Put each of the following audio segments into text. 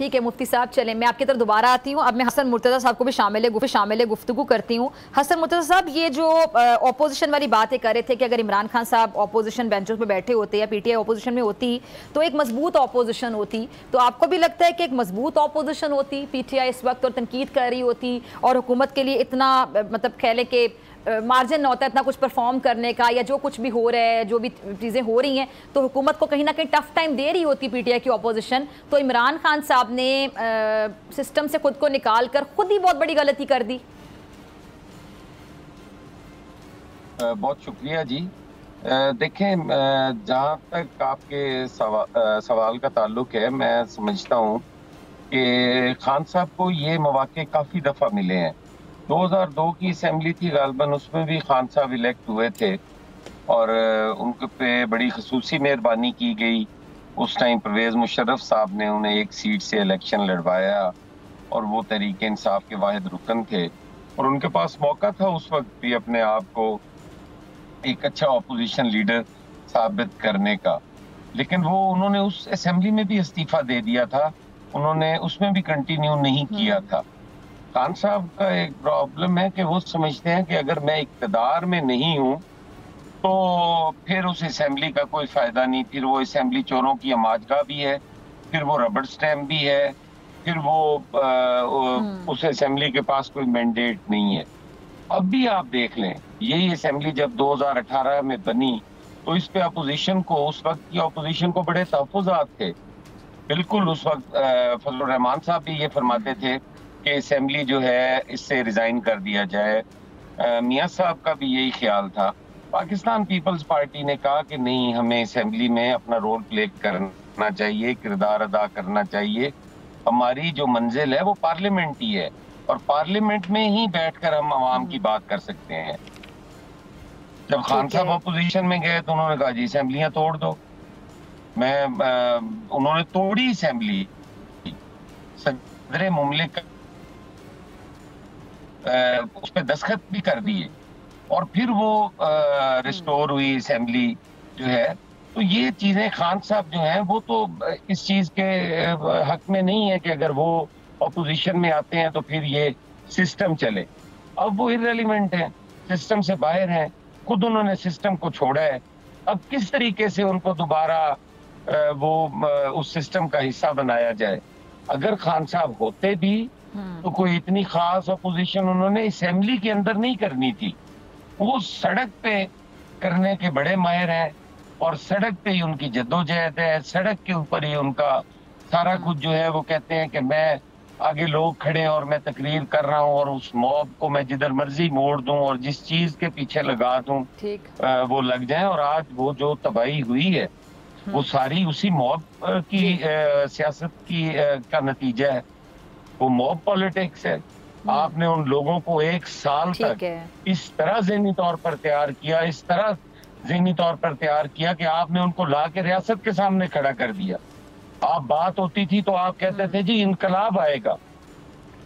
ठीक है मुफ्ती साहब, चलें मैं आपकी तरफ दोबारा आती हूँ। अब मैं हसन मुर्तज़ा साहब को भी शामिल गुफ्तगू करती हूँ। हसन मुर्तज़ा साहब, ये जो ऑपोजिशन वाली बातें कर रहे थे कि अगर इमरान खान साहब ऑपोजिशन बेंचों पे बैठे होते या पीटीआई ऑपोजिशन में होती तो एक मजबूत ऑपोजिशन होती, तो आपको भी लगता है कि एक मजबूत ऑपोजिशन होती पीटीआई इस वक्त और तनकीद कर रही होती और हुकूमत के लिए इतना मतलब कह लें कि मार्जिन ना होता है इतना कुछ परफॉर्म करने का, या जो कुछ भी हो रहा है, जो भी चीज़ें हो रही हैं, तो हुकूमत को कहीं ना कहीं टफ टाइम दे रही होती पीटीआई की ऑपोजिशन। तो इमरान खान साहब ने सिस्टम से खुद को निकाल कर खुद ही बहुत बड़ी गलती कर दी। बहुत शुक्रिया जी। देखें, जहाँ तक आपके सवाल का ताल्लुक है, मैं समझता हूँ कि खान साहब को ये मौके काफ़ी दफ़ा मिले हैं। 2002 की असेंबली थी गालबन, उसमें भी खान साहब इलेक्ट हुए थे और उनके पे बड़ी खसूसी मेहरबानी की गई। उस टाइम परवेज़ मुशर्रफ साहब ने उन्हें एक सीट से इलेक्शन लड़वाया और वो तहरीक इंसाफ के वाहिद रुकन थे और उनके पास मौका था उस वक्त भी अपने आप को एक अच्छा ऑपोजिशन लीडर साबित करने का। लेकिन वो उन्होंने उस असेंबली में भी इस्तीफा दे दिया था, उन्होंने उसमें भी कंटिन्यू नहीं किया था। खान साहब का एक प्रॉब्लम है कि वो समझते हैं कि अगर मैं इक़्तिदार में नहीं हूँ तो फिर उस असेंबली का कोई फायदा नहीं, फिर वो असेंबली चोरों की अमाजगाह भी है, फिर वो रबड़ स्टैम्प भी है, फिर वो उस असेंबली के पास कोई मैंडेट नहीं है। अब भी आप देख लें, यही असेंबली जब 2018 में बनी तो इस पे अपोजिशन को, उस वक्त की अपोजिशन को बड़े तहफ़्फ़ुज़ात थे। बिल्कुल उस वक्त फजलुर रहमान साहब भी ये फरमाते थे कि असेंबली जो है इससे रिजाइन कर दिया जाए। मियां साहब का भी यही ख्याल था। पाकिस्तान पीपल्स पार्टी ने कहा कि नहीं, हमें असेंबली में अपना रोल प्ले करना चाहिए, किरदार अदा करना चाहिए। हमारी जो मंजिल है वो पार्लियामेंट ही है और पार्लियामेंट में ही बैठकर हम आवाम की बात कर सकते हैं। जब खान साहब अपोजिशन में गए तो उन्होंने कहा जी असेंबलियां तोड़ दो। उन्होंने तोड़ी असेंबली, सदर मुमलिक उस पे दस्तखत भी कर दिए और फिर वो रिस्टोर हुई असेंबली जो है। तो ये चीजें खान साहब जो हैं वो तो इस चीज के हक में नहीं है कि अगर वो अपोजिशन में आते हैं तो फिर ये सिस्टम चले। अब वो इररिलेवेंट है, सिस्टम से बाहर हैं, खुद उन्होंने सिस्टम को छोड़ा है। अब किस तरीके से उनको दोबारा वो उस सिस्टम का हिस्सा बनाया जाए? अगर खान साहब होते भी तो कोई इतनी खास अपोजिशन उन्होंने असेंबली के अंदर नहीं करनी थी, वो सड़क पे करने के बड़े माहिर हैं और सड़क पे ही उनकी जद्दोजहद है, सड़क के ऊपर ही उनका सारा कुछ जो है। वो कहते हैं कि मैं आगे लोग खड़े हैं और मैं तकरीर कर रहा हूँ और उस मॉब को मैं जिधर मर्जी मोड़ दूं और जिस चीज के पीछे लगा दूं वो लग जाए। और आज वो जो तबाही हुई है वो सारी उसी मॉब की सियासत की का नतीजा है। वो मॉब पॉलिटिक्स है। आपने उन लोगों को एक साल तक इस तरह ज़हनी तौर पर तैयार किया, इस तरह ज़हनी तौर पर तैयार किया कि आपने उनको ला के रियासत के सामने खड़ा कर दिया। आप बात होती थी तो आप कहते थे जी इनकलाब आएगा।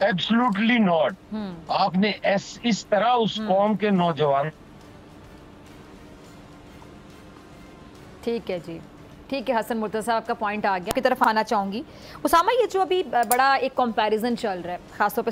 Absolutely not. आपने इस तरह उस कौम के नौजवान। ठीक है जी, ठीक है। हसन मुर्तज़ा साहब का पॉइंट आ गया, की तरफ आना चाहूंगी। उसामा, ये जो अभी बड़ा एक कंपैरिजन चल रहा है खासतौर पे